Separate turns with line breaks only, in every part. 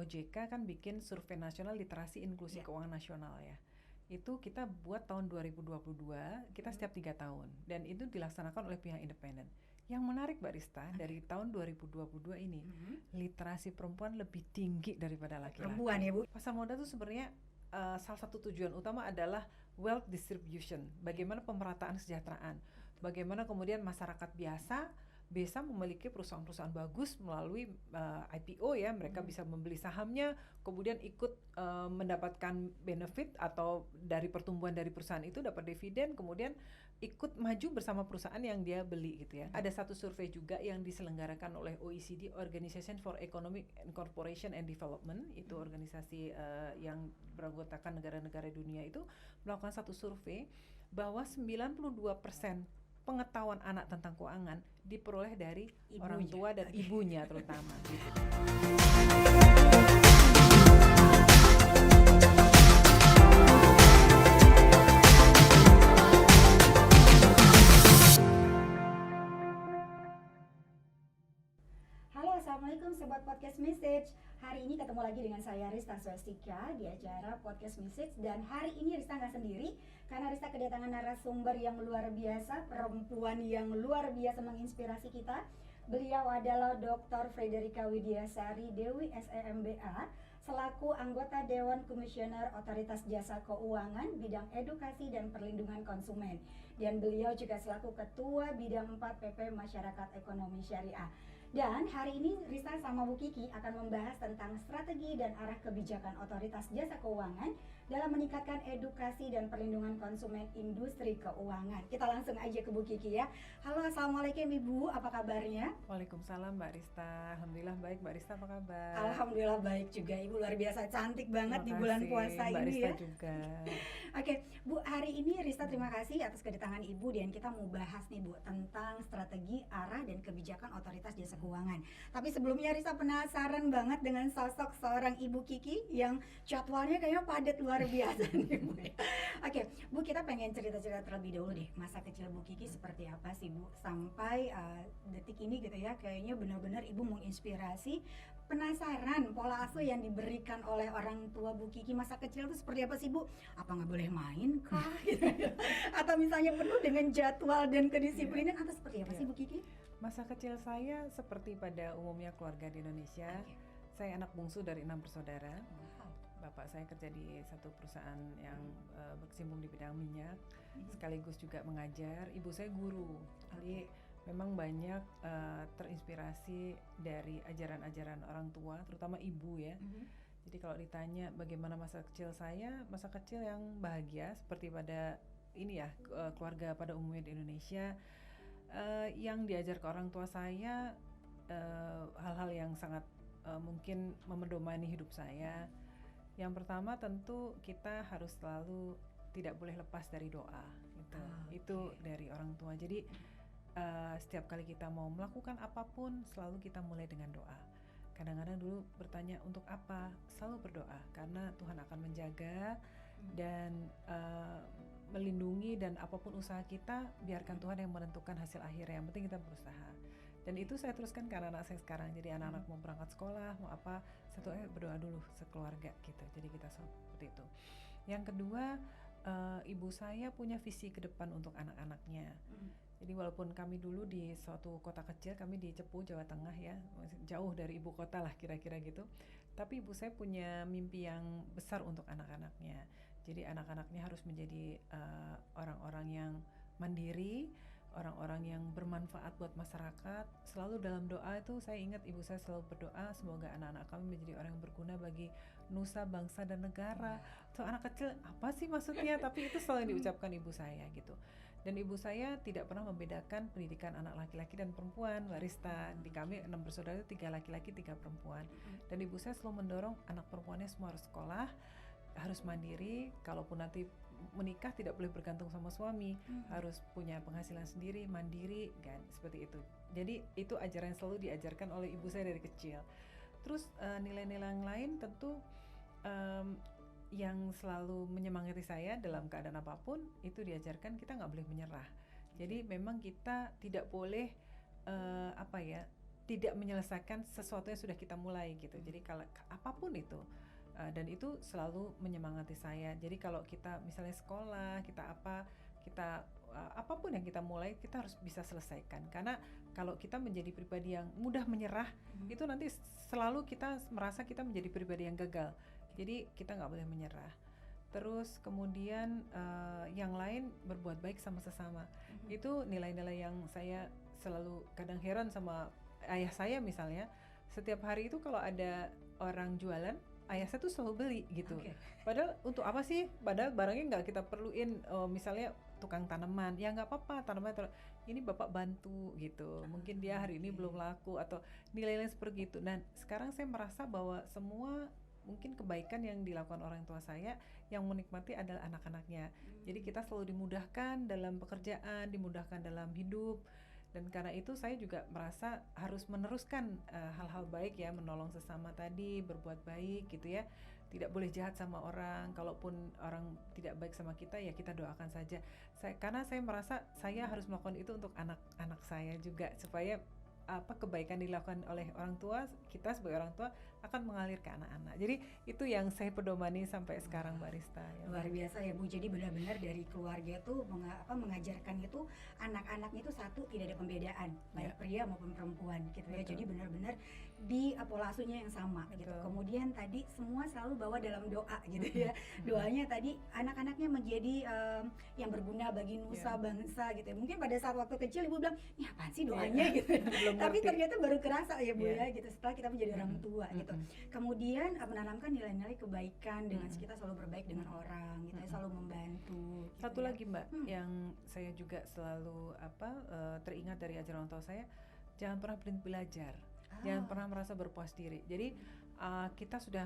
OJK kan bikin survei nasional literasi inklusi keuangan nasional ya. Itu kita buat tahun 2022, kita setiap 3 tahun, dan itu dilaksanakan oleh pihak independen. Yang menarik Mbak Rista, dari tahun 2022 ini literasi perempuan lebih tinggi daripada laki-laki.
Perempuan ya Bu?
Pasar modal itu sebenarnya salah satu tujuan utama adalah wealth distribution, bagaimana pemerataan kesejahteraan, bagaimana kemudian masyarakat biasa bisa memiliki perusahaan-perusahaan bagus melalui IPO ya, mereka bisa membeli sahamnya, kemudian ikut mendapatkan benefit atau dari pertumbuhan dari perusahaan itu dapat dividen, kemudian ikut maju bersama perusahaan yang dia beli gitu ya. Ada satu survei juga yang diselenggarakan oleh OECD, Organization for Economic Cooperation and Development, itu organisasi yang beranggotakan negara-negara dunia, itu melakukan satu survei bahwa 92% pengetahuan anak tentang keuangan diperoleh dari ibunya, orang tua dan ibunya terutama gitu.
Halo, assalamualaikum sobat podcast message. Hari ini ketemu lagi dengan saya Rista Swastika di acara podcast message, dan hari ini Rista nggak sendiri karena Rista kedatangan narasumber yang luar biasa, perempuan yang luar biasa menginspirasi kita. Beliau adalah Dr. Frederika Widiasari Dewi SEMBA, selaku anggota Dewan Komisioner Otoritas Jasa Keuangan bidang edukasi dan perlindungan konsumen, dan beliau juga selaku Ketua Bidang 4 PP Masyarakat Ekonomi Syariah. Dan hari ini Rista sama Bu Kiki akan membahas tentang strategi dan arah kebijakan Otoritas Jasa Keuangan dalam meningkatkan edukasi dan perlindungan konsumen industri keuangan. Kita langsung aja ke Bu Kiki ya. Halo, assalamualaikum Ibu, apa kabarnya?
Waalaikumsalam Mbak Rista, alhamdulillah baik. Mbak Rista apa kabar?
Alhamdulillah baik juga Ibu, luar biasa cantik banget di bulan puasa
Mbak
ini
Rista
ya.
juga.
Oke, Bu, hari ini Rista terima kasih atas kedatangan Ibu, dan kita mau bahas nih Bu tentang strategi, arah, dan kebijakan Otoritas Jasa Keuangan. Tapi sebelumnya Rista penasaran banget dengan sosok seorang Ibu Kiki yang jadwalnya kayaknya padat luar biasa nih Bu. Oke, Bu, kita pengen cerita-cerita terlebih dahulu deh, masa kecil Bu Kiki seperti apa sih Bu sampai detik ini gitu ya, kayaknya benar-benar Ibu menginspirasi. Penasaran pola asuh yang diberikan oleh orang tua Bu Kiki masa kecil itu seperti apa sih Bu? Apa nggak boleh main kah? Atau misalnya penuh dengan jadwal dan kedisiplinan, atau seperti apa sih Bu Kiki?
Masa kecil saya seperti pada umumnya keluarga di Indonesia. Saya anak bungsu dari 6 bersaudara. Bapak saya kerja di satu perusahaan yang berkecimpung di bidang minyak, sekaligus juga mengajar. Ibu saya guru. Jadi memang banyak terinspirasi dari ajaran-ajaran orang tua, terutama ibu ya. Jadi kalau ditanya bagaimana masa kecil saya, masa kecil yang bahagia seperti pada ini ya, keluarga pada umumnya di Indonesia. Yang diajar ke orang tua saya hal-hal yang sangat mungkin memendomani hidup saya. Yang pertama tentu kita harus selalu tidak boleh lepas dari doa gitu. Itu dari orang tua. Jadi setiap kali kita mau melakukan apapun selalu kita mulai dengan doa. Kadang-kadang dulu bertanya untuk apa, selalu berdoa karena Tuhan akan menjaga dan melindungi, dan apapun usaha kita biarkan Tuhan yang menentukan hasil akhirnya, yang penting kita berusaha. Dan itu saya teruskan ke anak-anak saya sekarang. Jadi anak-anak mau berangkat sekolah, mau apa, satu berdoa dulu sekeluarga gitu. Jadi kita seperti itu. Yang kedua, ibu saya punya visi ke depan untuk anak-anaknya. Jadi walaupun kami dulu di suatu kota kecil, kami di Cepu, Jawa Tengah ya, jauh dari ibu kota lah kira-kira gitu. Tapi ibu saya punya mimpi yang besar untuk anak-anaknya. Jadi anak-anaknya harus menjadi orang-orang yang mandiri, orang-orang yang bermanfaat buat masyarakat. Selalu dalam doa itu saya ingat ibu saya selalu berdoa semoga anak-anak kami menjadi orang yang berguna bagi nusa, bangsa, dan negara. So anak kecil apa sih maksudnya? Tapi itu selalu yang diucapkan ibu saya gitu. Dan ibu saya tidak pernah membedakan pendidikan anak laki-laki dan perempuan, Mbak Rista. Di kami 6 bersaudara itu 3 laki-laki, 3 perempuan. Dan ibu saya selalu mendorong anak perempuannya semua harus sekolah, harus mandiri, kalaupun nanti menikah tidak boleh bergantung sama suami, harus punya penghasilan sendiri, mandiri kan, seperti itu. Jadi itu ajaran yang selalu diajarkan oleh ibu saya dari kecil. Terus nilai-nilai yang lain tentu yang selalu menyemangati saya dalam keadaan apapun itu diajarkan kita nggak boleh menyerah. Jadi memang kita tidak boleh tidak menyelesaikan sesuatu yang sudah kita mulai gitu. Jadi kalau apapun itu, dan itu selalu menyemangati saya. Jadi kalau kita misalnya sekolah, kita apapun yang kita mulai kita harus bisa selesaikan. Karena kalau kita menjadi pribadi yang mudah menyerah, itu nanti selalu kita merasa kita menjadi pribadi yang gagal. Jadi kita nggak boleh menyerah. Terus kemudian yang lain berbuat baik sama sesama. Itu nilai-nilai yang saya selalu kadang heran sama ayah saya misalnya. Setiap hari itu kalau ada orang jualan, ayah saya tuh selalu beli gitu. Padahal untuk apa sih? Padahal barangnya nggak kita perluin. Misalnya tukang tanaman, ya nggak apa-apa tanaman ini bapak bantu gitu. Mungkin dia hari ini belum laku atau nilai-nilai seperti itu. Dan sekarang saya merasa bahwa semua mungkin kebaikan yang dilakukan orang tua saya yang menikmati adalah anak-anaknya. Jadi kita selalu dimudahkan dalam pekerjaan, dimudahkan dalam hidup. Dan karena itu saya juga merasa harus meneruskan hal-hal baik ya, menolong sesama tadi, berbuat baik gitu ya. Tidak boleh jahat sama orang. Kalaupun orang tidak baik sama kita, ya kita doakan saja. Karena saya merasa saya harus melakukan itu untuk anak-anak saya juga, supaya kebaikan dilakukan oleh orang tua, kita sebagai orang tua akan mengalir ke anak-anak. Jadi itu yang saya pedomani sampai sekarang, Mbak Rista. Ya.
Luar biasa ya Bu. Jadi benar-benar dari keluarga tuh mengajarkan itu anak-anaknya itu satu, tidak ada pembedaan, baik pria maupun perempuan gitu ya. Jadi benar-benar di pola asuhnya yang sama gitu. Kemudian tadi semua selalu bawa dalam doa gitu ya. Doanya tadi anak-anaknya menjadi yang berguna bagi nusa bangsa gitu ya. Mungkin pada saat waktu kecil Ibu bilang, "Ini apaan sih doanya?" gitu. Tapi ternyata baru kerasa ya Bu ya gitu setelah kita menjadi orang tua gitu. Kemudian menanamkan nilai-nilai kebaikan dengan kita selalu berbaik dengan orang gitu ya, selalu membantu gitu.
Satu lagi Mbak, yang saya juga selalu teringat dari ajaran orang tua saya, jangan pernah berhenti belajar. Jangan pernah merasa berpuas diri. Jadi kita sudah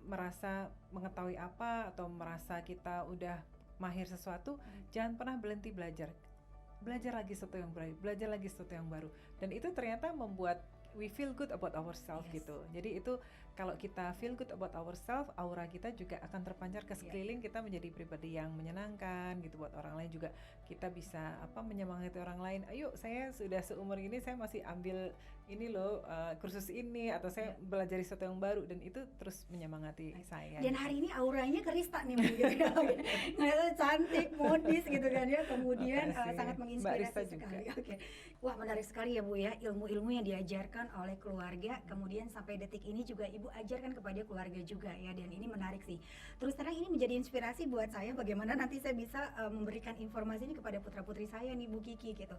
merasa mengetahui apa atau merasa kita udah mahir sesuatu, jangan pernah berhenti belajar. Belajar lagi sesuatu yang baru, belajar lagi sesuatu yang baru. Dan itu ternyata membuat we feel good about ourselves gitu. Jadi itu kalau kita feel good about ourselves, aura kita juga akan terpancar ke sekeliling, kita menjadi pribadi yang menyenangkan gitu buat orang lain juga. Kita bisa menyemangati orang lain. Ayo, saya sudah seumur ini saya masih ambil ini loh kursus ini, atau saya belajar sesuatu yang baru, dan itu terus menyemangati saya.
Dan hari ini auranya ke Rista nih gitu ya. Ngeliatnya cantik, modis gitu kan ya. Kemudian sangat menginspirasi sekali. Wah, menarik sekali ya Bu ya, ilmu-ilmu yang diajarkan oleh keluarga, kemudian sampai detik ini juga Ibu ajarkan kepada keluarga juga ya, dan ini menarik sih. Terus terang ini menjadi inspirasi buat saya bagaimana nanti saya bisa memberikan informasi ini kepada putra-putri saya nih Bu Kiki gitu.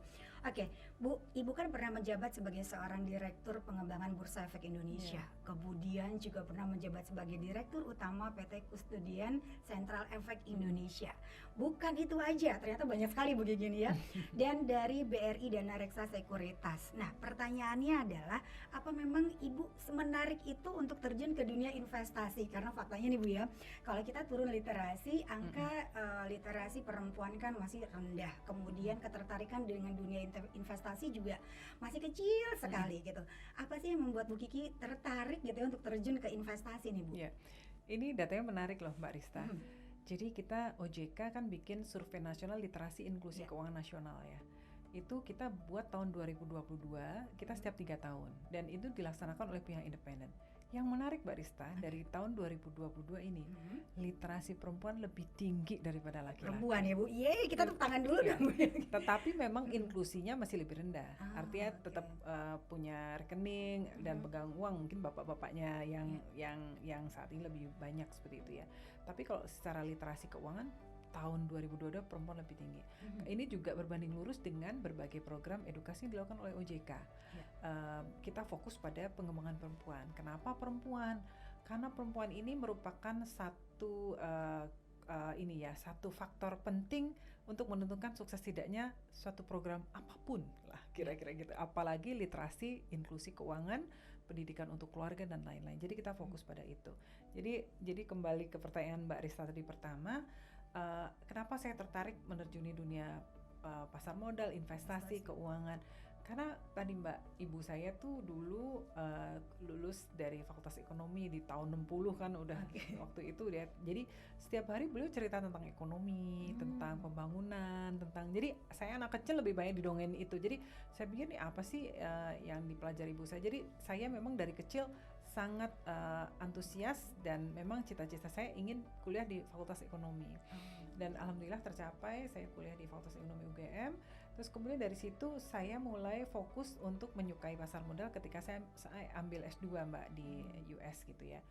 Bu, Ibu kan pernah menjabat sebagai seorang Direktur Pengembangan Bursa Efek Indonesia. Kemudian juga pernah menjabat sebagai Direktur Utama PT Kusdian Sentral Efek Indonesia. Bukan itu aja, ternyata banyak sekali Bu Kiki nih ya. Dan dari BRI Dana Reksa Sekuritas. Nah, pertanyaannya adalah, apa memang Ibu menarik itu untuk terjun ke dunia investasi? Karena faktanya nih Bu ya, kalau kita turun literasi, angka literasi perempuan kan masih rendah. Kemudian ketertarikan dengan dunia investasi juga masih kecil sekali gitu. Apa sih yang membuat Bu Kiki tertarik gitu ya untuk terjun ke investasi nih Bu?
Ini datanya menarik loh Mbak Rista. Jadi kita OJK kan bikin survei nasional literasi inklusi keuangan nasional ya. Itu kita buat tahun 2022, kita setiap 3 tahun, dan itu dilaksanakan oleh pihak independen. Yang menarik Mbak Rista, dari tahun 2022 ini literasi perempuan lebih tinggi daripada laki-laki.
Perempuan ya Bu, kita tepuk tangan dulu dong Bu.
Tetapi memang inklusinya masih lebih rendah. Artinya tetap punya rekening dan pegang uang, mungkin bapak-bapaknya yang saat ini lebih banyak seperti itu ya. Tapi kalau secara literasi keuangan, tahun 2022 perempuan lebih tinggi. Ini juga berbanding lurus dengan berbagai program edukasi yang dilakukan oleh OJK. Kita fokus pada pengembangan perempuan. Kenapa perempuan? Karena perempuan ini merupakan satu satu faktor penting untuk menentukan sukses tidaknya suatu program apapun lah, kira-kira gitu. Apalagi literasi, inklusi keuangan, pendidikan untuk keluarga dan lain-lain. Jadi kita fokus pada itu. Jadi kembali ke pertanyaan Mbak Rista tadi pertama, kenapa saya tertarik menerjuni dunia pasar modal, investasi, keuangan? Karena tadi Mbak, ibu saya tuh dulu lulus dari Fakultas Ekonomi di tahun 60 kan udah waktu itu dia. Jadi setiap hari beliau cerita tentang ekonomi, tentang pembangunan, tentang jadi saya anak kecil lebih banyak didongeng itu. Jadi saya pikir nih apa sih yang dipelajari ibu saya. Jadi saya memang dari kecil sangat antusias dan memang cita-cita saya ingin kuliah di Fakultas Ekonomi. Dan alhamdulillah tercapai, saya kuliah di Fakultas Ekonomi UGM. Terus kemudian dari situ saya mulai fokus untuk menyukai pasar modal ketika saya ambil S2 Mbak di US gitu ya.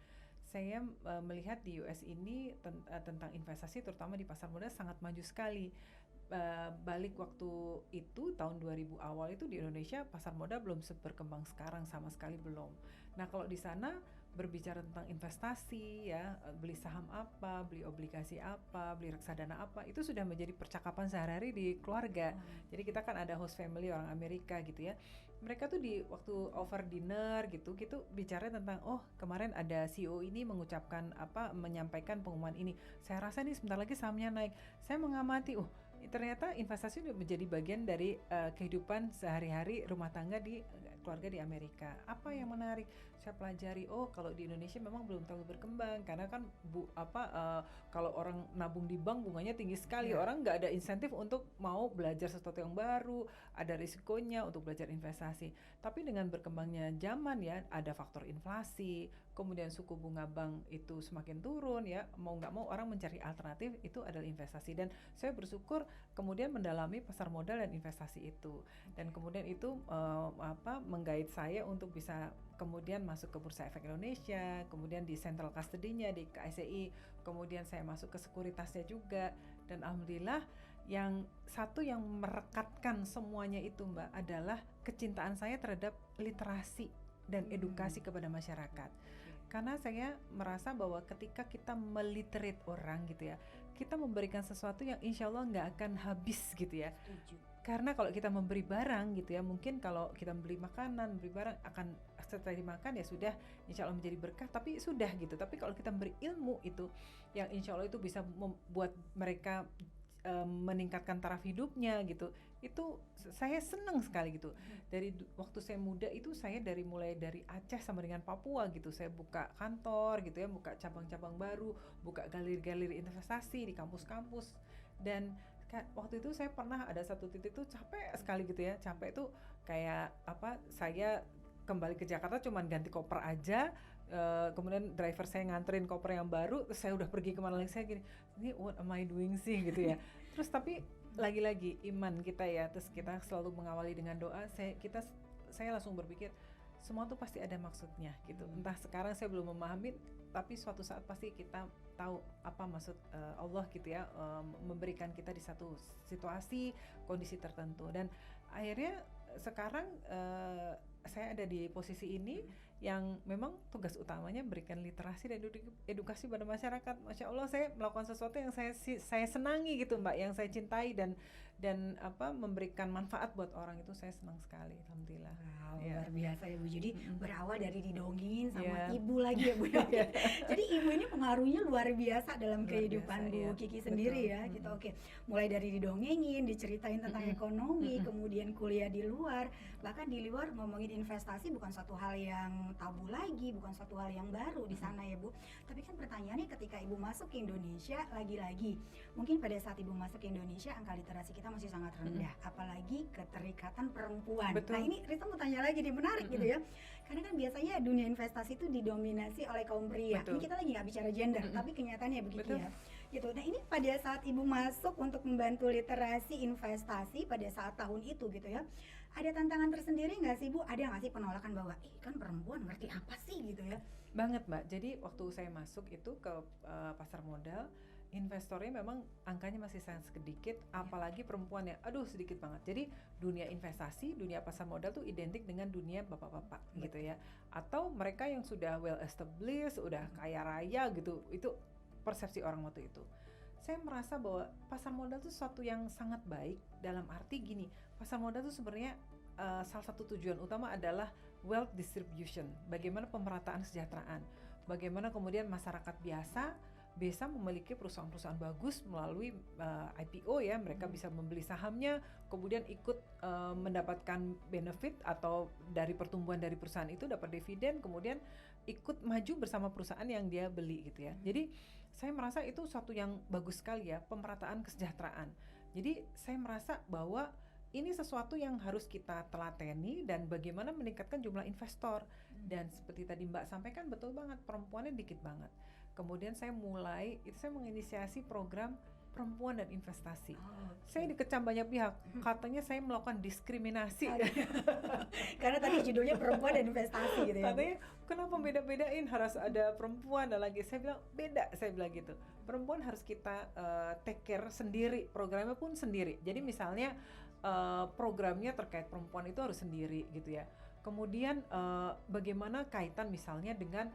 Saya melihat di US ini tentang investasi terutama di pasar modal sangat maju sekali. Balik waktu itu tahun 2000 awal itu di Indonesia pasar modal belum seberkembang sekarang, sama sekali belum. Nah kalau di sana berbicara tentang investasi ya, beli saham apa, beli obligasi apa, beli reksadana apa, itu sudah menjadi percakapan sehari-hari di keluarga. Jadi kita kan ada host family orang Amerika gitu ya. Mereka tuh di waktu over dinner gitu bicara tentang oh kemarin ada CEO ini mengucapkan apa, menyampaikan pengumuman ini. Saya rasa nih sebentar lagi sahamnya naik. Saya mengamati, ternyata investasi udah menjadi bagian dari kehidupan sehari-hari rumah tangga di keluarga di Amerika. Apa yang menarik? Saya pelajari, kalau di Indonesia memang belum terlalu berkembang karena kan kalau orang nabung di bank bunganya tinggi sekali, orang nggak ada insentif untuk mau belajar sesuatu yang baru, ada risikonya untuk belajar investasi. Tapi dengan berkembangnya zaman ya, ada faktor inflasi, kemudian suku bunga bank itu semakin turun ya, mau nggak mau orang mencari alternatif itu adalah investasi. Dan saya bersyukur kemudian mendalami pasar modal dan investasi itu, dan kemudian itu menggait saya untuk bisa kemudian masuk ke Bursa Efek Indonesia, kemudian di Central Custody-nya di KSEI, kemudian saya masuk ke sekuritasnya juga, dan alhamdulillah yang satu yang merekatkan semuanya itu Mbak adalah kecintaan saya terhadap literasi dan edukasi kepada masyarakat. Karena saya merasa bahwa ketika kita meliterate orang gitu ya, kita memberikan sesuatu yang insya Allah nggak akan habis gitu ya. Karena kalau kita memberi barang gitu ya, mungkin kalau kita beli makanan, beli barang akan setelah dimakan ya sudah insya Allah menjadi berkah, tapi sudah gitu. Tapi kalau kita beri ilmu itu yang insya Allah itu bisa membuat mereka meningkatkan taraf hidupnya gitu, itu saya senang sekali gitu. Dari waktu saya muda itu saya mulai dari Aceh sama dengan Papua gitu, saya buka kantor gitu ya, buka cabang-cabang baru, buka galeri-galeri investasi di kampus-kampus. Dan waktu itu saya pernah ada satu titik tuh capek sekali gitu ya, capek tuh kayak saya kembali ke Jakarta cuman ganti koper aja, kemudian driver saya nganterin koper yang baru, terus saya udah pergi kemana lagi, saya gini, ini what am I doing sih gitu ya. Terus tapi lagi-lagi iman kita ya, terus kita selalu mengawali dengan doa, saya langsung berpikir semua tuh pasti ada maksudnya gitu. Entah sekarang saya belum memahami, tapi suatu saat pasti kita tahu apa maksud Allah gitu ya, memberikan kita di satu situasi, kondisi tertentu. Dan akhirnya sekarang saya ada di posisi ini yang memang tugas utamanya berikan literasi dan edukasi pada masyarakat. Masya Allah, saya melakukan sesuatu yang saya senangi gitu Mbak, yang saya cintai dan memberikan manfaat buat orang, itu saya senang sekali, alhamdulillah.
Wow, luar biasa ya Bu. Jadi berawal dari didongengin sama ibu lagi ya Bu ya. Jadi ibu ini pengaruhnya luar biasa dalam kehidupan Bu Kiki sendiri ya gitu. Oke, mulai dari didongengin, diceritain tentang ekonomi, kemudian kuliah di luar, bahkan di luar ngomongin investasi bukan suatu hal yang tabu lagi, bukan suatu hal yang baru di sana ya Bu. Tapi kan pertanyaannya ketika ibu masuk ke Indonesia, lagi-lagi mungkin pada saat ibu masuk ke Indonesia angka literasi kita masih sangat rendah, apalagi keterikatan perempuan.
Betul.
Nah ini Rita mau tanya lagi nih, menarik gitu ya, karena kan biasanya dunia investasi itu didominasi oleh kaum pria.
Betul.
Ini kita lagi nggak bicara gender, tapi kenyataannya begitu ya. Gitu. Nah ini pada saat ibu masuk untuk membantu literasi investasi pada saat tahun itu gitu ya, ada tantangan tersendiri nggak sih Bu? Ada nggak sih penolakan bahwa kan perempuan ngerti apa sih gitu ya?
Banget Mbak. Jadi waktu saya masuk itu ke pasar modal, investornya memang angkanya masih sangat sedikit, apalagi perempuan ya, sedikit banget. Jadi dunia investasi, dunia pasar modal tuh identik dengan dunia bapak-bapak gitu ya, atau mereka yang sudah well established, udah kaya raya gitu. Itu persepsi orang waktu itu. Saya merasa bahwa pasar modal tuh sesuatu yang sangat baik, dalam arti gini, pasar modal tuh sebenarnya salah satu tujuan utama adalah wealth distribution, bagaimana pemerataan kesejahteraan, bagaimana kemudian masyarakat biasa bisa memiliki perusahaan-perusahaan bagus melalui IPO ya, mereka bisa membeli sahamnya, kemudian ikut mendapatkan benefit atau dari pertumbuhan dari perusahaan itu dapat dividen, kemudian ikut maju bersama perusahaan yang dia beli gitu ya. Jadi saya merasa itu suatu yang bagus sekali ya, pemerataan kesejahteraan. Jadi saya merasa bahwa ini sesuatu yang harus kita telateni dan bagaimana meningkatkan jumlah investor. Dan seperti tadi Mbak sampaikan, betul banget, perempuannya dikit banget. Kemudian saya menginisiasi program perempuan dan investasi. Saya dikecam banyak pihak, katanya saya melakukan diskriminasi.
Karena tadi judulnya perempuan dan investasi gitu ya.
Katanya kenapa beda-bedain, harus ada perempuan dan lagi. Saya bilang beda, saya bilang gitu. Perempuan harus kita take care sendiri, programnya pun sendiri. Jadi misalnya programnya terkait perempuan itu harus sendiri gitu ya. Kemudian bagaimana kaitan misalnya dengan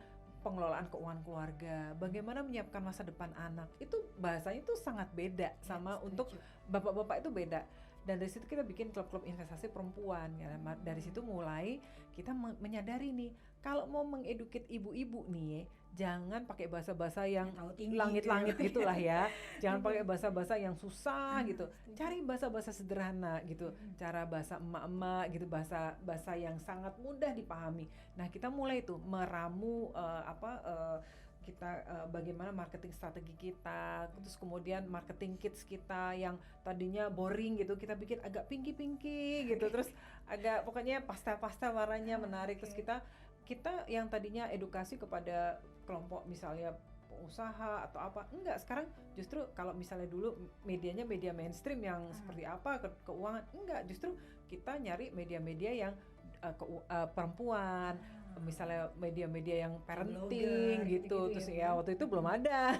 pengelolaan keuangan keluarga, bagaimana menyiapkan masa depan anak, itu bahasanya itu sangat beda sama untuk bapak-bapak itu beda. Dan dari situ kita bikin klub-klub investasi perempuan ya. Dari situ mulai kita menyadari nih, kalau mau mengeduket ibu-ibu nih, jangan pakai bahasa-bahasa yang langit-langit gitulah ya. Jangan pakai bahasa-bahasa yang susah gitu. Cari bahasa-bahasa sederhana gitu. Cara bahasa emak-emak gitu, bahasa yang sangat mudah dipahami. Nah, kita mulai tuh meramu kita bagaimana marketing strategi kita, terus kemudian marketing kits kita yang tadinya boring gitu, kita bikin agak pinky gitu, terus agak pokoknya pastel warnanya menarik. Terus kita yang tadinya edukasi kepada kelompok misalnya pengusaha atau apa, enggak, sekarang justru kalau misalnya dulu medianya media mainstream yang seperti apa keuangan, enggak, justru kita nyari media-media yang perempuan, misalnya media-media yang parenting gitu terus ya waktu itu belum ada.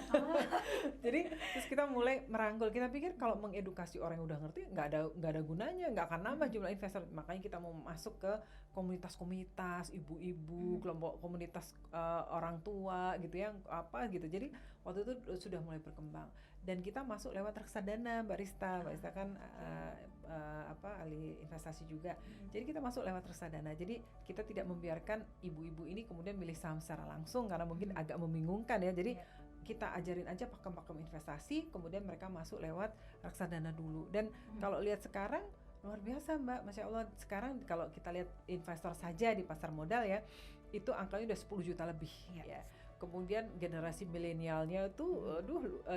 Jadi terus kita mulai merangkul, kita pikir kalau mengedukasi orang yang udah ngerti nggak ada gunanya, nggak akan nambah jumlah investor. Makanya kita mau masuk ke komunitas-komunitas ibu-ibu, kelompok komunitas orang tua gitu yang apa gitu. Jadi waktu itu sudah mulai berkembang dan kita masuk lewat reksadana. Mbak Rista kan ahli investasi juga. Jadi kita masuk lewat reksadana. Jadi kita tidak membiarkan ibu-ibu ini kemudian milih saham secara langsung karena mungkin agak membingungkan ya. Jadi kita ajarin aja pakem-pakem investasi, kemudian mereka masuk lewat reksadana dulu. Dan kalau lihat sekarang luar biasa Mbak, Masya Allah. Sekarang kalau kita lihat investor saja di pasar modal ya, itu angkanya udah 10 juta lebih ya. Kemudian generasi milenialnya itu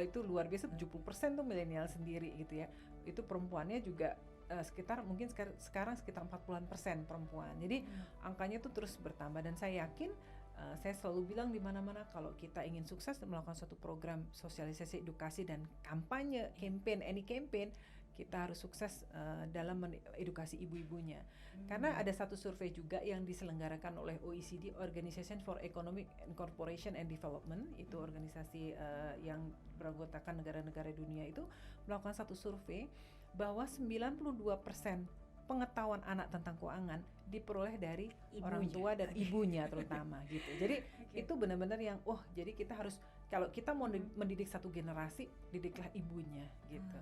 itu luar biasa, 70% tuh milenial sendiri gitu ya. Itu perempuannya juga sekitar mungkin sekarang sekitar 40% perempuan. Jadi angkanya tuh terus bertambah dan saya yakin saya selalu bilang di mana-mana kalau kita ingin sukses melakukan suatu program sosialisasi, edukasi dan kampanye, any campaign, kita harus sukses dalam edukasi ibu-ibunya. Karena ada satu survei juga yang diselenggarakan oleh OECD, Organization for Economic Cooperation and Development, itu organisasi yang beranggotakan negara-negara dunia, itu melakukan satu survei bahwa 92% pengetahuan anak tentang keuangan diperoleh dari orang tua dan ibunya terutama gitu. Jadi itu benar-benar yang jadi kita harus, kalau kita mau mendidik satu generasi, didiklah ibunya gitu.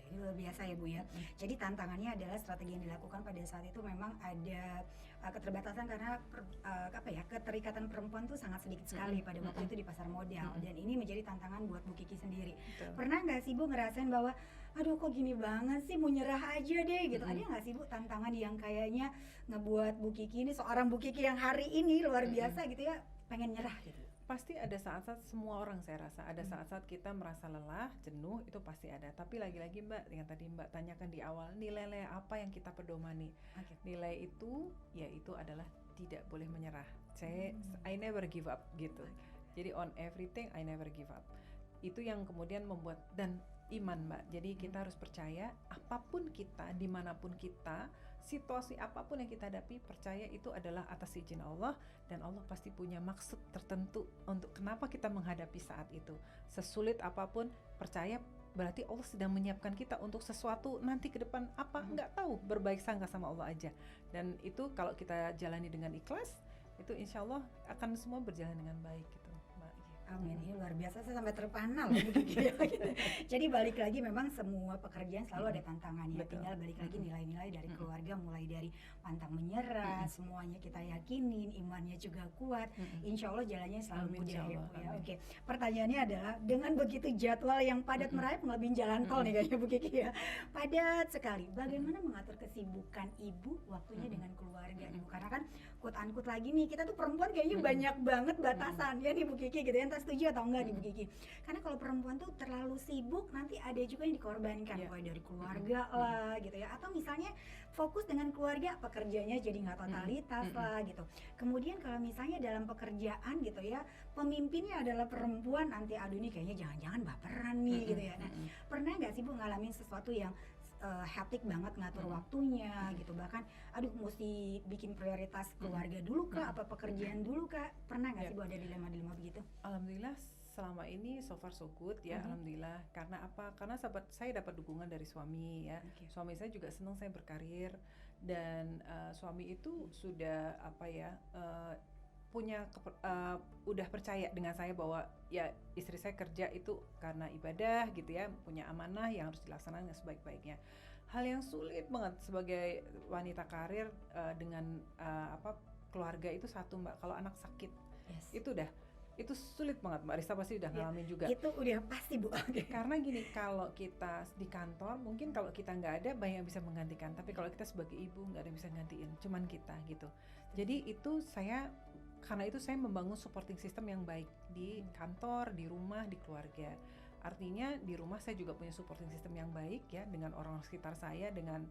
Ini luar biasa ya Bu ya. Jadi tantangannya adalah strategi yang dilakukan pada saat itu memang ada keterbatasan karena keterikatan perempuan tuh sangat sedikit sekali pada waktu itu di pasar modal, dan ini menjadi tantangan buat Bu Kiki sendiri. Pernah nggak sih Bu ngerasain bahwa aduh kok gini banget sih, mau nyerah aja deh gitu? Ada nggak sih Bu tantangan yang kayaknya ngebuat Bu Kiki ini, seorang Bu Kiki yang hari ini luar biasa gitu ya, pengen nyerah gitu?
Pasti ada saat-saat, semua orang saya rasa ada saat-saat kita merasa lelah, jenuh, itu pasti ada. Tapi lagi-lagi Mbak, yang tadi Mbak tanyakan di awal, nilai apa yang kita pedomani? Nilai itu, yaitu adalah tidak boleh menyerah. I never give up gitu. Jadi on everything I never give up. Itu yang kemudian membuat, dan iman Mbak. Jadi kita harus percaya apapun kita, dimanapun kita, situasi apapun yang kita hadapi, percaya itu adalah atas izin Allah, dan Allah pasti punya maksud tertentu untuk kenapa kita menghadapi saat itu. Sesulit apapun, percaya berarti Allah sedang menyiapkan kita untuk sesuatu nanti ke depan apa, nggak tahu, berbaik sangka sama Allah aja. Dan itu kalau kita jalani dengan ikhlas, itu insya Allah akan semua berjalan dengan baik gitu Mbak.
Amin, ini luar biasa, saya sampai terpana loh Bu Kiki ya, gitu. Jadi balik lagi memang semua pekerjaan selalu ada tantangannya.
Betul.
Tinggal balik lagi nilai-nilai dari keluarga, mulai dari pantang menyerah, semuanya kita yakinin, imannya juga kuat. Insya Allah jalannya selalu
Amin,
mudah
insya
ya
Allah,
Bu ya.
amin.
Oke, pertanyaannya adalah dengan begitu jadwal yang padat merayap melebihi jalan tol nih kayaknya Bu Kiki ya. Padat sekali. Bagaimana mengatur kesibukan ibu waktunya dengan keluarga nih Bu? Karena kan quote-unquote lagi nih, kita tuh perempuan kayaknya banyak banget batasannya nih Bu Kiki gitu ya. Entah setuju atau enggak nih Bu Kiki. Karena kalau perempuan tuh terlalu sibuk nanti ada juga yang dikorbankan, mulai dari keluarga lah gitu ya. Atau misalnya fokus dengan keluarga, pekerjaannya jadi nggak totalitas lah gitu. Kemudian kalau misalnya dalam pekerjaan gitu ya, pemimpinnya adalah perempuan, nanti aduh nih kayaknya jangan-jangan baperan nih gitu ya. Nah, pernah nggak sih Bu ngalamin sesuatu yang hektik banget ngatur waktunya gitu, bahkan aduh mesti bikin prioritas keluarga dulu kah, apa pekerjaan dulu kah? Pernah nggak sih Bu ada dilema-dilema begitu?
Alhamdulillah selama ini so far so good ya, alhamdulillah. Karena apa? Karena saya dapat dukungan dari suami ya. Suami saya juga senang saya berkarir, dan suami itu sudah apa ya, udah percaya dengan saya bahwa ya istri saya kerja itu karena ibadah gitu ya, punya amanah yang harus dilaksanakan dengan sebaik-baiknya. Hal yang sulit banget sebagai wanita karir dengan keluarga itu satu Mbak, kalau anak sakit itu sulit banget. Mbak Rista pasti udah ngalamin juga.
Itu udah pasti Bu.
Karena gini, kalau kita di kantor mungkin kalau kita nggak ada banyak yang bisa menggantikan, tapi kalau kita sebagai ibu nggak ada yang bisa gantiin, cuman kita gitu. Jadi itu karena itu saya membangun supporting system yang baik di kantor, di rumah, di keluarga. Artinya di rumah saya juga punya supporting system yang baik ya, dengan orang sekitar saya, dengan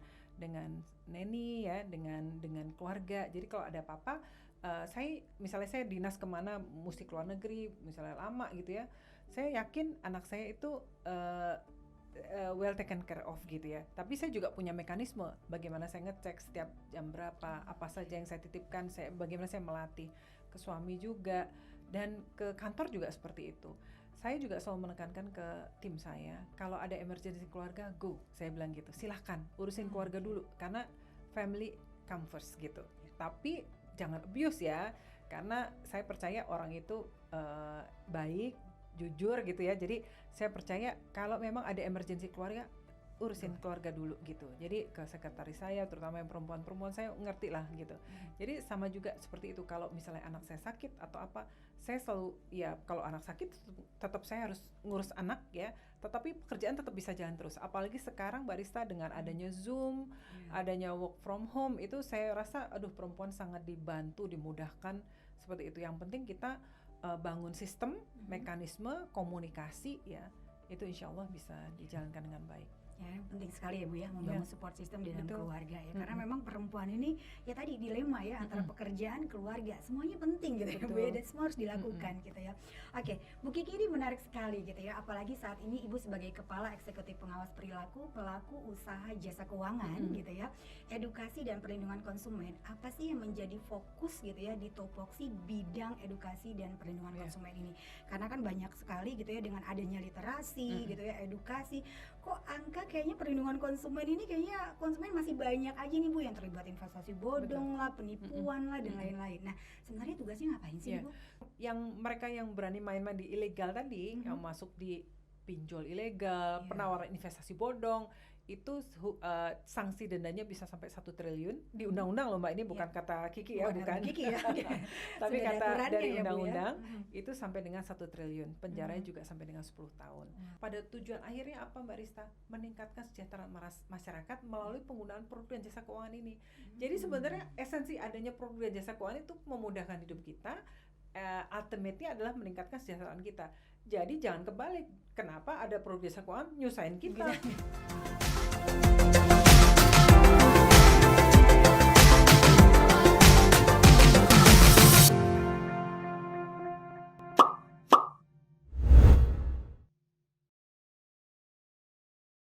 neni ya, dengan keluarga. Jadi kalau ada apa-apa, misalnya saya dinas kemana, mesti keluar negeri, misalnya lama gitu ya, saya yakin anak saya itu well taken care of gitu ya. Tapi saya juga punya mekanisme bagaimana saya ngecek setiap jam berapa, apa saja yang saya titipkan, bagaimana saya melatih ke suami juga, dan ke kantor juga seperti itu. Saya juga selalu menekankan ke tim saya, kalau ada emergency keluarga, go, saya bilang gitu, silahkan urusin keluarga dulu, karena family come first gitu. Tapi jangan abuse ya, karena saya percaya orang itu baik, jujur gitu ya. Jadi saya percaya kalau memang ada emergency keluarga, urusin keluarga dulu gitu. Jadi ke sekretaris saya, terutama yang perempuan-perempuan, saya ngerti lah gitu. Jadi sama juga seperti itu, kalau misalnya anak saya sakit atau apa, saya selalu ya kalau anak sakit tetap saya harus ngurus anak ya, tetapi pekerjaan tetap bisa jalan terus. Apalagi sekarang Mbak Rista dengan adanya Zoom, adanya work from home, itu saya rasa aduh perempuan sangat dibantu, dimudahkan seperti itu. Yang penting kita bangun sistem, mekanisme, komunikasi ya, itu insya Allah bisa dijalankan dengan baik.
Ya, penting sekali ya Bu ya, membangun support system di dalam keluarga ya. Karena memang perempuan ini ya tadi dilema ya antara pekerjaan, keluarga, semuanya penting gitu ya Bu ya, dan semua harus dilakukan gitu ya. Oke, Bu Kiki ini menarik sekali gitu ya, apalagi saat ini Ibu sebagai Kepala Eksekutif Pengawas Perilaku Pelaku Usaha Jasa Keuangan gitu ya. Edukasi dan perlindungan konsumen, apa sih yang menjadi fokus gitu ya di topoksi bidang edukasi dan perlindungan konsumen ini? Karena kan banyak sekali gitu ya, dengan adanya literasi gitu ya, edukasi, kok angka kayaknya perlindungan konsumen ini kayaknya konsumen masih banyak aja nih Bu yang terlibat investasi bodong lah, penipuan lah dan lain-lain. Nah, sebenarnya tugasnya ngapain sih Bu?
Yang mereka yang berani main-main di ilegal tadi, yang masuk di pinjol ilegal, penawaran investasi bodong, itu sanksi dendanya bisa sampai 1 triliun di undang-undang loh Mbak, ini bukan kata Kiki ya, bukan
Kiki ya.
tapi kata dari
ya,
undang-undang itu sampai dengan 1 triliun, penjaranya juga sampai dengan 10 tahun. Pada tujuan akhirnya apa Mbak Rista? Meningkatkan kesejahteraan masyarakat melalui penggunaan produk dan jasa keuangan ini. Jadi sebenarnya esensi adanya produk dan jasa keuangan itu memudahkan hidup kita, ultimately adalah meningkatkan kesejahteraan kita. Jadi jangan kebalik, kenapa ada produk jasa keuangan nyusahin kita.